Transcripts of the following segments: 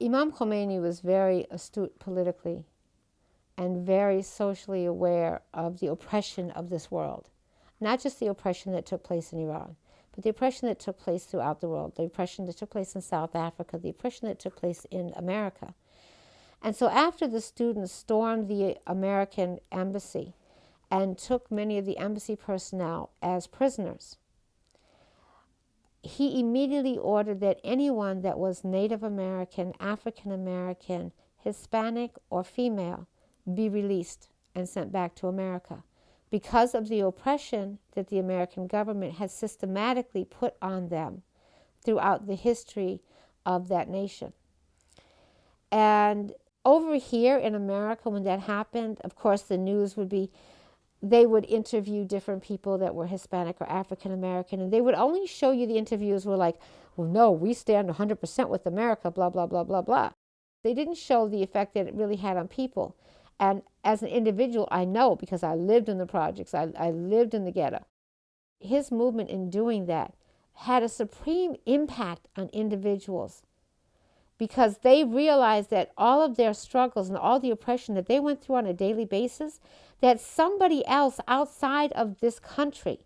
Imam Khomeini was very astute politically and very socially aware of the oppression of this world. Not just the oppression that took place in Iran, but the oppression that took place throughout the world, the oppression that took place in South Africa, the oppression that took place in America. And so after the students stormed the American embassy and took many of the embassy personnel as prisoners, he immediately ordered that anyone that was Native American, African American, Hispanic, or female be released and sent back to America because of the oppression that the American government has systematically put on them throughout the history of that nation. And over here in America, when that happened, of course, the news would be, they would interview different people that were Hispanic or African American, and they would only show you the interviews were like, well, no, we stand 100% with America, blah, blah, blah, blah, blah. They didn't show the effect that it really had on people. And as an individual, I know, because I lived in the projects, I lived in the ghetto. His movement in doing that had a supreme impact on individuals because they realized that all of their struggles and all the oppression that they went through on a daily basis, that somebody else outside of this country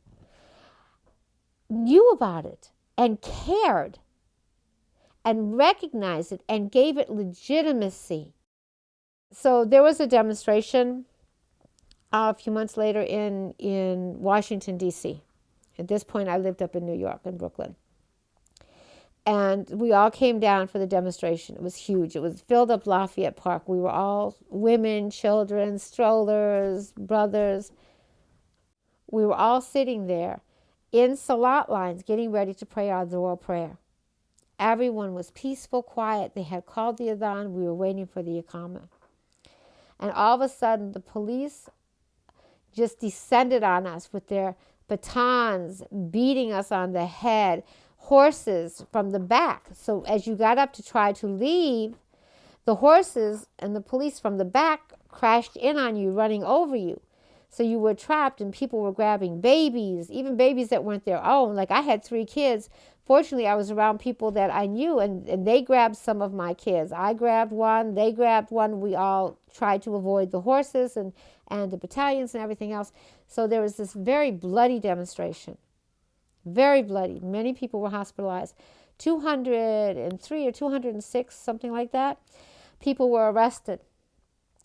knew about it and cared and recognized it and gave it legitimacy. So there was a demonstration a few months later in Washington, D.C. At this point, I lived up in New York, in Brooklyn. And we all came down for the demonstration. It was huge. It was filled up Lafayette Park. We were all women, children, strollers, brothers. We were all sitting there in salat lines getting ready to pray our Dhuhr prayer. Everyone was peaceful, quiet. They had called the adhan. We were waiting for the iqamah. And all of a sudden, the police just descended on us with their batons, beating us on the head, horses from the back. So as you got up to try to leave, the horses and the police from the back crashed in on you, running over you. So you were trapped, and people were grabbing babies, even babies that weren't their own. Like I had 3 kids. Fortunately, I was around people that I knew, and they grabbed some of my kids. I grabbed one, they grabbed one. We all tried to avoid the horses and the battalions and everything else. So there was this very bloody demonstration. Very bloody. Many people were hospitalized. 203 or 206, something like that. People were arrested.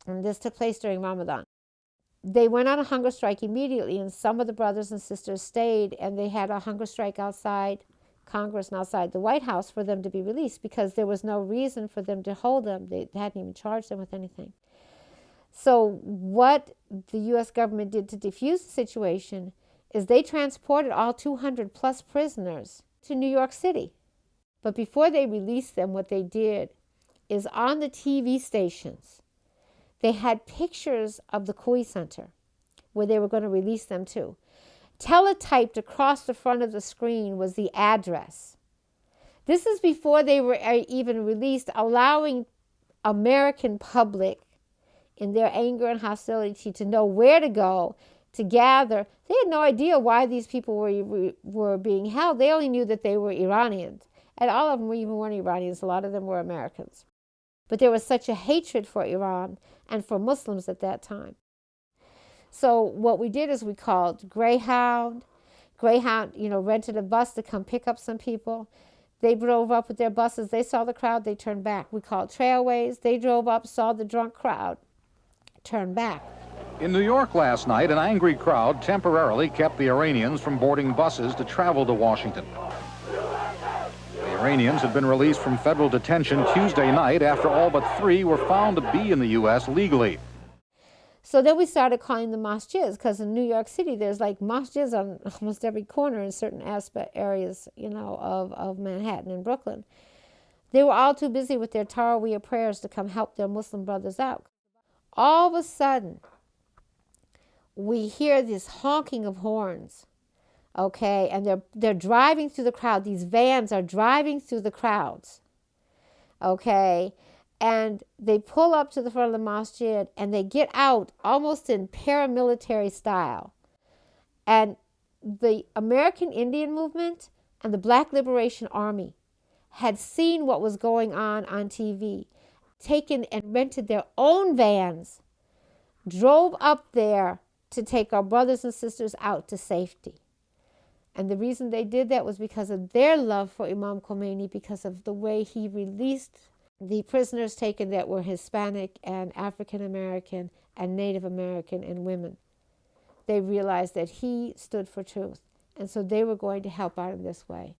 And this took place during Ramadan. They went on a hunger strike immediately, and some of the brothers and sisters stayed, and they had a hunger strike outside Congress and outside the White House for them to be released because there was no reason for them to hold them. They hadn't even charged them with anything. So what the U.S. government did to defuse the situation is they transported all 200 plus prisoners to New York City. But before they released them, what they did is on the TV stations, they had pictures of the Kui Center where they were going to release them to. Teletyped across the front of the screen was the address. This is before they were even released, allowing American public in their anger and hostility to know where to go to gather. They had no idea why these people were being held. They only knew that they were Iranians. And all of them even weren't Iranians. A lot of them were Americans. But there was such a hatred for Iran and for Muslims at that time. So what we did is we called Greyhound. Greyhound, rented a bus to come pick up some people. They drove up with their buses. They saw the crowd. They turned back. We called Trailways. They drove up, saw the drunk crowd, turned back. In New York last night, an angry crowd temporarily kept the Iranians from boarding buses to travel to Washington. The Iranians had been released from federal detention Tuesday night after all but 3 were found to be in the U.S. legally. So then we started calling them masjids, because in New York City, there's like masjids on almost every corner in certain areas, of Manhattan and Brooklyn. They were all too busy with their Taraweeh prayers to come help their Muslim brothers out. All of a sudden, we hear this honking of horns, okay? And they're driving through the crowd. These vans are driving through the crowds, okay? And they pull up to the front of the masjid, and they get out almost in paramilitary style. And the American Indian movement and the Black Liberation Army had seen what was going on TV, taken and rented their own vans, drove up there to take our brothers and sisters out to safety. And the reason they did that was because of their love for Imam Khomeini, because of the way he released the prisoners taken that were Hispanic and African American and Native American and women. They realized that he stood for truth. And so they were going to help out in this way.